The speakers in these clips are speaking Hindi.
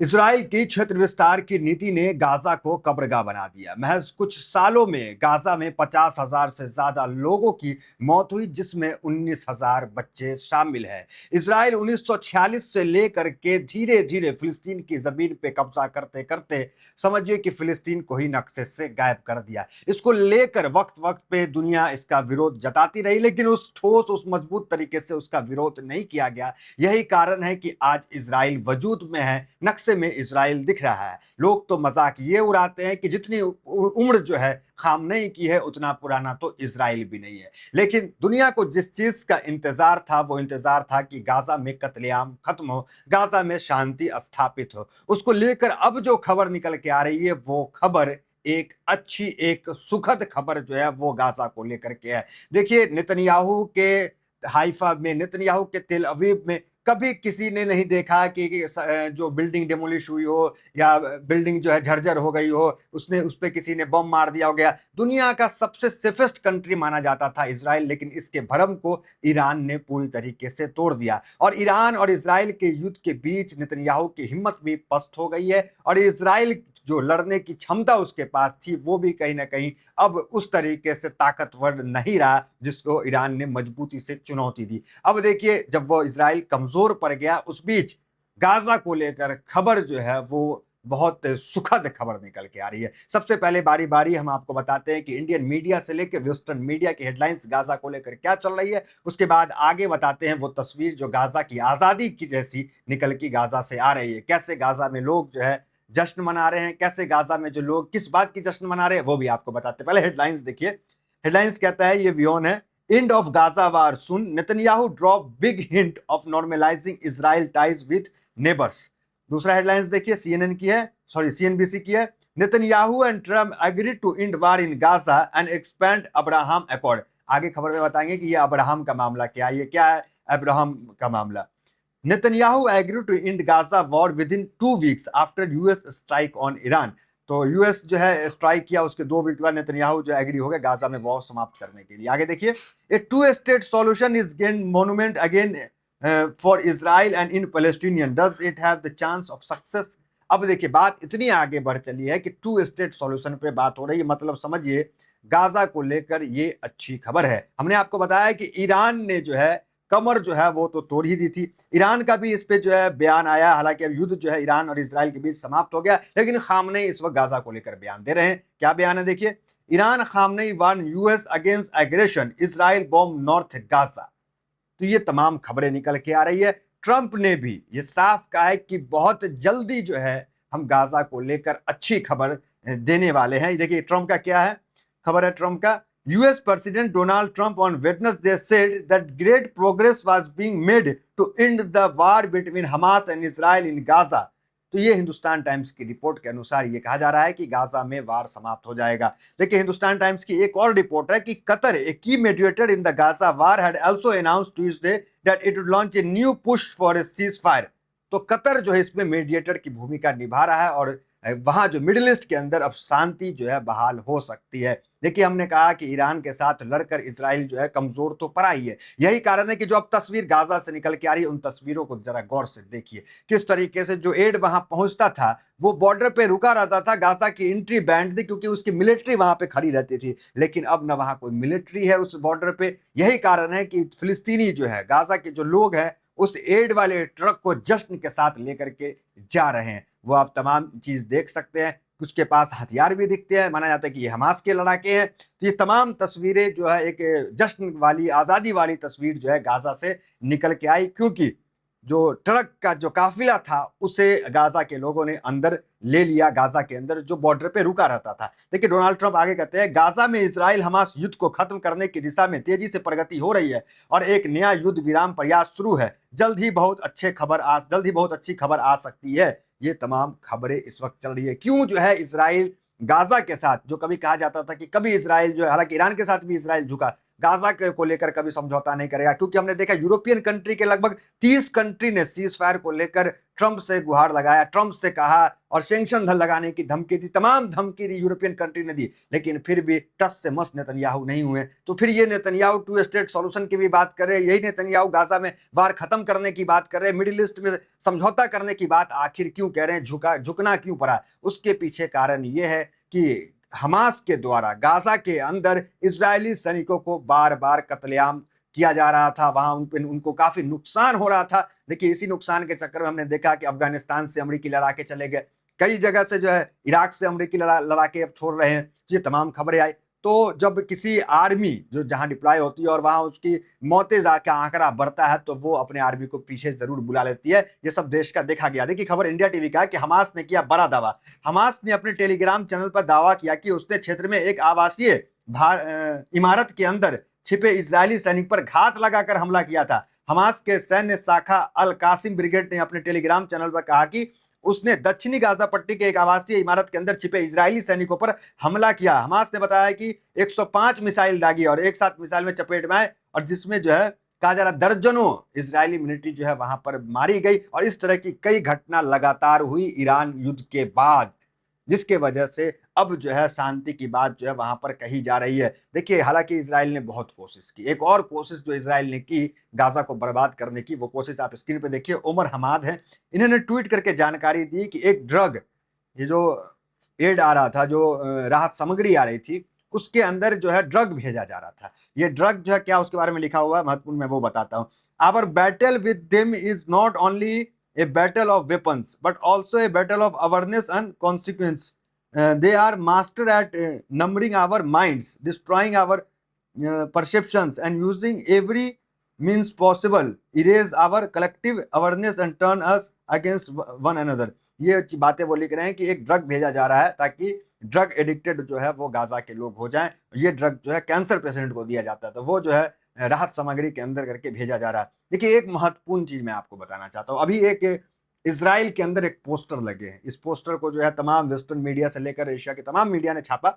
इजराइल की क्षेत्र विस्तार की नीति ने गाजा को कब्रगाह बना दिया। महज कुछ सालों में गाजा में 50,000 से ज्यादा लोगों की मौत हुई, जिसमें 19,000 बच्चे शामिल हैं। इजराइल 1946 से लेकर के धीरे धीरे फिलिस्तीन की जमीन पे कब्जा करते करते समझिए कि फिलिस्तीन को ही नक्शे से गायब कर दिया। इसको लेकर वक्त वक्त पे दुनिया इसका विरोध जताती रही, लेकिन उस मजबूत तरीके से उसका विरोध नहीं किया गया। यही कारण है कि आज इजराइल वजूद में है, नक्शे में इजराइल दिख रहा है। लोग तो मजाक ये उड़ाते हैं कि जितनी उम्र जो है खामनेई की है, उतना पुराना तो इजराइल भी नहीं है। लेकिन दुनिया को जिस चीज का इंतजार था, वो इंतजार था कि गाजा में कत्लेआम खत्म हो, गाजा में शांति स्थापित हो। उसको लेकर अब जो खबर निकल के आ रही है, वो खबर एक अच्छी, एक सुखद खबर जो है वो गाजा को लेकर के है। देखिए, नेतन्याहू के हाइफा में, नेतन्याहू के तेल अवीव में कभी किसी ने नहीं देखा कि जो बिल्डिंग डेमोलिश हुई हो या बिल्डिंग जो है झरझर हो गई हो, उसने उस पे किसी ने बम मार दिया हो गया। दुनिया का सबसे सेफेस्ट कंट्री माना जाता था इजराइल, लेकिन इसके भरम को ईरान ने पूरी तरीके से तोड़ दिया। और ईरान और इजराइल के युद्ध के बीच नेतन्याहू की हिम्मत भी पस्त हो गई है, और इजराइल जो लड़ने की क्षमता उसके पास थी, वो भी कहीं ना कहीं अब उस तरीके से ताकतवर नहीं रहा जिसको ईरान ने मजबूती से चुनौती दी। अब देखिए, जब वो इजराइल कमजोर पड़ गया, उस बीच गाजा को लेकर खबर जो है वो बहुत सुखद खबर निकल के आ रही है। सबसे पहले बारी बारी हम आपको बताते हैं कि इंडियन मीडिया से लेकर वेस्टर्न मीडिया की हेडलाइंस गाजा को लेकर क्या चल रही है। उसके बाद आगे बताते हैं वो तस्वीर जो गाजा की आजादी की जैसी निकल के गाजा से आ रही है। कैसे गाजा में लोग जो है जश्न मना रहे हैं, कैसे गाजा में जो लोग किस बात की जश्न मना रहे हैं, वो भी आपको बताते हैं। पहले हेडलाइंस देखिए। हेडलाइंस कहता है, ये वियोन है, end of Gaza war soon, Netanyahu drop big hint of normalising Israel ties with neighbours. दूसरा हेडलाइंस देखिए, सीएनएन की है, सॉरी सीएनबीसी की है। Netanyahu and Trump agree to end war in Gaza and expand Abraham accord. आगे खबर में बताएंगे कि ये अब्राहम का मामला क्या है, ये क्या है अब्राहम का मामला। Netanyahu agree to end Gaza war within 2 weeks after US strike on Iran. तो यूएस जो है स्ट्राइक किया, उसके 2 वीक बाद नेतन्याहू जो एग्री हो गया गाजा में वॉर समाप्त करने के लिए। आगे देखिए, a two state solution is gain monument again for Israel and in Palestinian, does it have the chance of success. अब देखिए, बात इतनी आगे बढ़ चली है कि 2 स्टेट सॉल्यूशन पे बात हो रही है। मतलब समझिए, गाजा को लेकर ये अच्छी खबर है। हमने आपको बताया कि ईरान ने जो है कमर जो है वो तो तोड़ ही दी थी। ईरान का भी इस पे जो है बयान आया। हालांकि अब युद्ध जो है ईरान और इजराइल के बीच समाप्त हो गया, लेकिन खामनेई इस वक्त गाजा को लेकर बयान दे रहे हैं। क्या बयान है देखिए, Iran Khamenei warn US against aggression, Israel bomb north Gaza. तो ये तमाम खबरें निकल के आ रही है। ट्रंप ने भी ये साफ कहा है कि बहुत जल्दी जो है हम गाजा को लेकर अच्छी खबर देने वाले हैं। देखिए ट्रंप का क्या है, खबर है ट्रंप का। US President Donald Trump on Wednesday said that great progress was being made to end the war between Hamas and Israel in Gaza. तो ये हिंदुस्तान टाइम्स की रिपोर्ट के अनुसार ये कहा जा रहा है कि गाजा में वार समाप्त हो जाएगा। देखिए, हिंदुस्तान टाइम्स की एक और रिपोर्ट है कि कतर, ए की mediator in the Gaza war, had also announced Tuesday that it would launch a new push for a cease fire. तो कतर जो है इसमें मीडिएटर की भूमिका निभा रहा है, और वहां जो मिडिल ईस्ट के अंदर अब शांति जो है बहाल हो सकती है। देखिए, हमने कहा कि ईरान के साथ लड़कर इजराइल जो है कमजोर तो पड़ा ही है। यही कारण है कि जो अब तस्वीर गाजा से निकल के आ रही है, उन तस्वीरों को जरा गौर से देखिए। किस तरीके से जो एड वहां पहुंचता था, वो बॉर्डर पे रुका रहता था। गाजा की एंट्री बैंड थी क्योंकि उसकी मिलिट्री वहां पे खड़ी रहती थी, लेकिन अब न वहां कोई मिलिट्री है उस बॉर्डर पे। यही कारण है कि फिलिस्तीनी जो है, गाजा के जो लोग हैं, उस एड वाले ट्रक को जश्न के साथ लेकर के जा रहे हैं। वो आप तमाम चीज देख सकते हैं। उसके पास हथियार भी दिखते हैं, माना जाता है कि ये हमास के लड़ाके हैं। तो ये तमाम तस्वीरें जो है एक जश्न वाली, आजादी वाली तस्वीर जो है गाजा से निकल के आई, क्योंकि जो ट्रक का जो काफिला था उसे गाजा के लोगों ने अंदर ले लिया, गाजा के अंदर जो बॉर्डर पे रुका रहता था। देखिए, डोनाल्ड ट्रंप आगे कहते हैं, गाजा में इजराइल हमास युद्ध को खत्म करने की दिशा में तेजी से प्रगति हो रही है और एक नया युद्ध विराम प्रयास शुरू है। जल्द ही बहुत अच्छी खबर आ सकती है। ये तमाम खबरें इस वक्त चल रही है। क्यों जो है इजराइल गाजा के साथ, जो कभी कहा जाता था कि कभी इजराइल जो है, हालांकि ईरान के साथ भी इजराइल झुका, गाजा को लेकर कभी समझौता नहीं करेगा, क्योंकि हमने देखा यूरोपियन कंट्री के लगभग 30 कंट्री ने सीज फायर को लेकर ट्रंप से गुहार लगाया, ट्रंप से कहा और सैंक्शन लगाने की धमकी दी, तमाम धमकी दी यूरोपियन कंट्री ने दी, लेकिन फिर भी टस से मस नेतन्याहू नहीं हुए। तो फिर ये नेतन्याहू टू स्टेट सॉल्यूशन की भी बात कर रहे हैं, यही नेतन्याहू गाजा में वार खत्म करने की बात कर रहे हैं, मिडिल ईस्ट में समझौता करने की बात आखिर क्यों कह रहे हैं, झुकना क्यों पड़ा? उसके पीछे कारण यह है कि हमास के द्वारा गाजा के अंदर इजरायली सैनिकों को बार बार कत्लेआम किया जा रहा था, वहां उनको काफी नुकसान हो रहा था। देखिए, इसी नुकसान के चक्कर में हमने देखा कि अफगानिस्तान से अमेरिकी लड़ाके चले गए, कई जगह से जो है इराक से अमेरिकी लड़ाके अब छोड़ रहे हैं, ये तमाम खबरें आई। तो जब किसी आर्मी जो जहां डिप्लॉय होती है और वहां उसकी मौतें का आंकड़ा बढ़ता है, तो वो अपने आर्मी को पीछे जरूर बुला लेती है। ये सब देश का देखा गया। देखिए, खबर इंडिया टीवी का है कि हमास ने किया बड़ा दावा। हमास ने अपने टेलीग्राम चैनल पर दावा किया कि उसने क्षेत्र में एक आवासीय इमारत के अंदर छिपे इजरायली सैनिक पर घात लगाकर हमला किया था। हमास के सैन्य शाखा अल कासिम ब्रिगेड ने अपने टेलीग्राम चैनल पर कहा कि उसने दक्षिणी गाजा पट्टी के एक आवासीय इमारत के अंदर छिपे इजरायली सैनिकों पर हमला किया। हमास ने बताया कि 105 मिसाइल दागी और एक साथ मिसाइल में चपेट में आए, और जिसमें जो है कहा जा रहा दर्जनों इजरायली मिलिट्री जो है वहां पर मारी गई। और इस तरह की कई घटना लगातार हुई ईरान युद्ध के बाद, जिसके वजह से अब जो है शांति की बात जो है वहां पर कही जा रही है। देखिए, हालांकि इजराइल ने बहुत कोशिश की, एक और कोशिश जो इजराइल ने की गाजा को बर्बाद करने की, वो कोशिश आप स्क्रीन पे देखिए। उमर हमाद है, इन्होंने ट्वीट करके जानकारी दी कि एक ड्रग, ये जो एड आ रहा था, जो राहत सामग्री आ रही थी, उसके अंदर जो है ड्रग भेजा जा रहा था। ये ड्रग जो है क्या, उसके बारे में लिखा हुआ है, महत्वपूर्ण, मैं वो बताता हूँ। Our battle with them is not only a battle of weapons but also a battle of awareness and consequence. They are master at numbering our minds, destroying our perceptions, and using every means possible erase our collective awareness and turn us against one another. ये बातें वो लिख रहे हैं कि एक ड्रग भेजा जा रहा है ताकि ड्रग एडिक्टेड जो है वो गाजा के लोग हो जाएं। ये ड्रग जो है कैंसर पेशेंट को दिया जाता है, तो वो जो है राहत सामग्री के अंदर करके भेजा जा रहा है। देखिए, एक महत्वपूर्ण चीज मैं आपको बताना चाहता हूँ। अभी एक इजराइल के अंदर एक पोस्टर लगे हैं, इस पोस्टर को जो है तमाम वेस्टर्न मीडिया से लेकर एशिया के तमाम मीडिया ने छापा।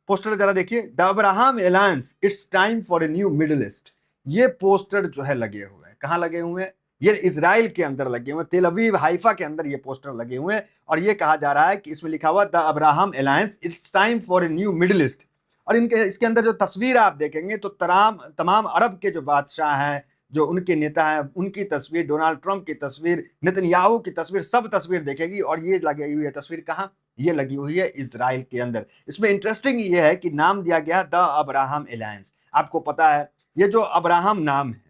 पोस्टर जरा देखिए, the Abraham alliance, it's time for a new middle east. ये पोस्टर जो है लगे हुए हैं, कहाँ लगे हुए हैं? ये इजराइल के अंदर लगे हुए हैं, तेल अवीव हाइफा के अंदर ये पोस्टर लगे हुए हैं। और ये कहा जा रहा है कि इसमें लिखा हुआ the Abraham alliance, it's time for a new middle east. और इसके अंदर जो तस्वीर आप देखेंगे तो तमाम अरब के जो बादशाह हैं, जो उनके नेता हैं, उनकी तस्वीर, डोनाल्ड ट्रंप की तस्वीर, नेतन्याहू की तस्वीर, सब तस्वीर देखेगी। और ये लगी हुई है तस्वीर कहाँ? ये लगी हुई है इजराइल के अंदर। इसमें इंटरेस्टिंग ये है कि नाम दिया गया द अब्राहम अलायंस। आपको पता है, ये जो अब्राहम नाम है,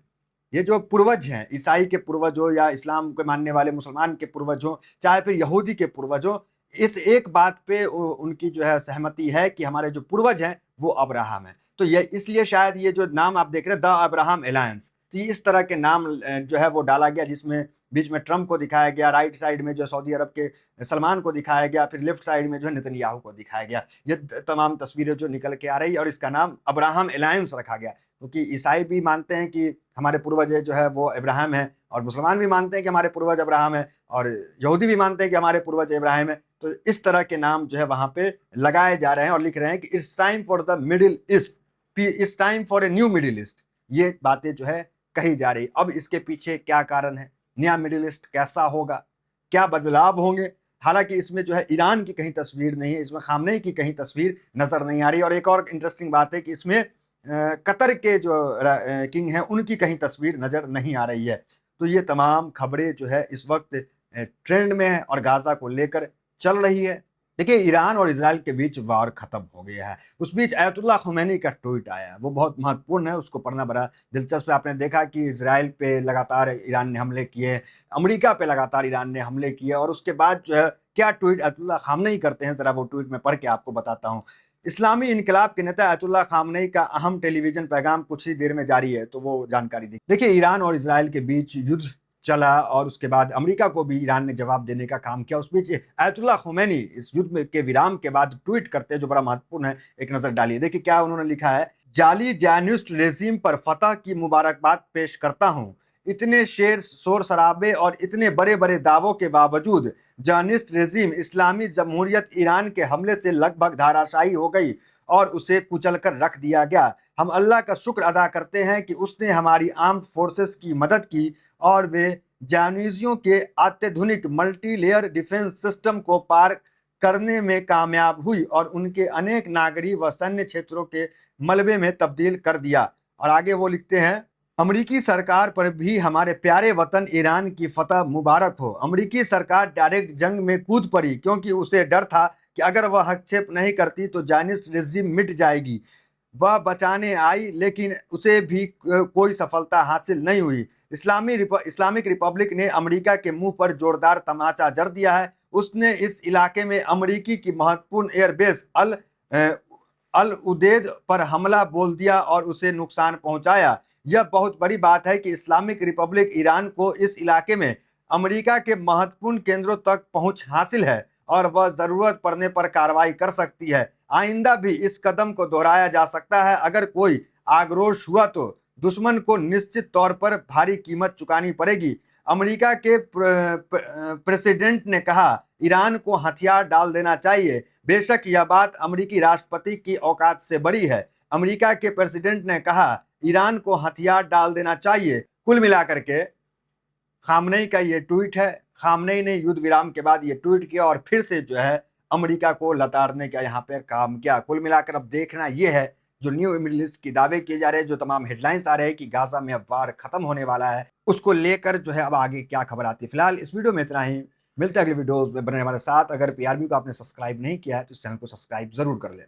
ये जो पूर्वज हैं, ईसाई के पूर्वज हो या इस्लाम के मानने वाले मुसलमान के पूर्वज हो, चाहे फिर यहूदी के पूर्वज हो, इस एक बात पे उनकी जो है सहमति है कि हमारे जो पूर्वज हैं वो अब्राहम है। तो ये इसलिए शायद ये जो नाम आप देख रहे हैं द अब्राहम अलायंस, तो इस तरह के नाम जो है वो डाला गया, जिसमें बीच में ट्रंप को दिखाया गया, राइट साइड में जो सऊदी अरब के सलमान को दिखाया गया, फिर लेफ्ट साइड में जो है नेतन्याहू को दिखाया गया। ये तमाम तस्वीरें जो निकल के आ रही है, और इसका नाम अब्राहम अलायंस रखा गया, क्योंकि ईसाई भी मानते हैं कि हमारे पूर्वज जो है वो इब्राहिम है, और मुसलमान भी मानते हैं कि हमारे पूर्वज अब्राहम है, और यहूदी भी मानते हैं कि हमारे पूर्वज इब्राहिम है। तो इस तरह के नाम जो है वहां पे लगाए जा रहे हैं और लिख रहे हैं कि it's time for the middle east, it's time for a new middle east. ये बातें जो है कही जा रही। अब इसके पीछे क्या कारण है? नया मिडिल ईस्ट कैसा होगा, क्या बदलाव होंगे? हालांकि इसमें जो है ईरान की कहीं तस्वीर नहीं है, इसमें खामनेई की कहीं तस्वीर नजर नहीं आ रही। और एक और इंटरेस्टिंग बात है कि इसमें कतर के जो किंग हैं उनकी कहीं तस्वीर नजर नहीं आ रही है। तो ये तमाम खबरें जो है इस वक्त ट्रेंड में है और गाजा को लेकर चल रही है। देखिए, ईरान और इजराइल के बीच वार खत्म हो गया है। उस बीच अयतुल्लाह खुमैनी का ट्वीट आया, वो बहुत महत्वपूर्ण है, उसको पढ़ना बड़ा दिलचस्प है। आपने देखा कि इजराइल पे लगातार ईरान ने हमले किए, अमेरिका पे लगातार ईरान ने हमले किए, और उसके बाद जो है क्या ट्वीट अयतुल्लाह खामनेई करते हैं, जरा वो ट्वीट में पढ़ के आपको बताता हूँ। इस्लामी इनकलाब के नेता अयतुल्लाह खामनेई का अहम टेलीविजन पैगाम कुछ ही देर में जारी है, तो वो जानकारी दी। देखिए, ईरान और इजराइल के बीच युद्ध चला और उसके बाद अमेरिका को भी ईरान ने जवाब देने का काम किया। उस बीच अयतुल्लाह खुमैनी इस युद्ध के विराम के बाद ट्वीट करते हैं, जो बड़ा महत्वपूर्ण है, एक नजर डालिए। देखिए क्या उन्होंने लिखा है। जाली ज़ायनिस्ट रेजिम पर फतह की मुबारकबाद पेश करता हूं। इतने शोर शराबे और इतने बड़े बड़े दावों के बावजूद ज़ायनिस्ट रेजिम इस्लामी जमहूरियत ईरान के हमले से लगभग धराशायी हो गई और उसे कुचल कर रख दिया गया। हम अल्लाह का शुक्र अदा करते हैं कि उसने हमारी आर्म्ड फोर्सेस की मदद की और वे जानियों के अत्याधुनिक मल्टी लेयर डिफेंस सिस्टम को पार करने में कामयाब हुई और उनके अनेक नागरिक व सैन्य क्षेत्रों के मलबे में तब्दील कर दिया। और आगे वो लिखते हैं, अमेरिकी सरकार पर भी हमारे प्यारे वतन ईरान की फतह मुबारक हो। अमेरिकी सरकार डायरेक्ट जंग में कूद पड़ी क्योंकि उसे डर था कि अगर वह हस्तक्षेप नहीं करती तो जायनिस्ट रेजिम मिट जाएगी। वह बचाने आई लेकिन उसे भी कोई सफलता हासिल नहीं हुई। इस्लामिक रिपब्लिक ने अमेरिका के मुंह पर जोरदार तमाचा जड़ दिया है। उसने इस इलाके में अमेरिकी की महत्वपूर्ण एयरबेस अल उदेद पर हमला बोल दिया और उसे नुकसान पहुंचाया। यह बहुत बड़ी बात है कि इस्लामिक रिपब्लिक ईरान को इस इलाके में अमेरिका के महत्वपूर्ण केंद्रों तक पहुंच हासिल है और वह जरूरत पड़ने पर कार्रवाई कर सकती है। आइंदा भी इस कदम को दोहराया जा सकता है। अगर कोई आक्रोश हुआ तो दुश्मन को निश्चित तौर पर भारी कीमत चुकानी पड़ेगी। अमेरिका के प्रेसिडेंट ने कहा, ईरान को हथियार डाल देना चाहिए। बेशक यह बात अमेरिकी राष्ट्रपति की औकात से बड़ी है। अमेरिका के प्रेसिडेंट ने कहा, ईरान को हथियार डाल देना चाहिए। कुल मिलाकर के खामनेई का ये ट्वीट है। खामनेई ने युद्ध विराम के बाद ये ट्वीट किया और फिर से जो है अमेरिका को लताड़ने का यहाँ पर काम किया। कुल मिलाकर अब देखना ये है, जो न्यू मिडिल ईस्ट की दावे किए जा रहे हैं, जो तमाम हेडलाइंस आ रहे हैं कि गाजा में अब वार खत्म होने वाला है, उसको लेकर जो है अब आगे क्या खबर आती है। फिलहाल इस वीडियो में इतना ही। मिलते हैं अगले वीडियोस में, बने हमारे साथ। अगर पीआरबी को आपने सब्सक्राइब नहीं किया है तो इस चैनल को सब्सक्राइब जरूर कर लें।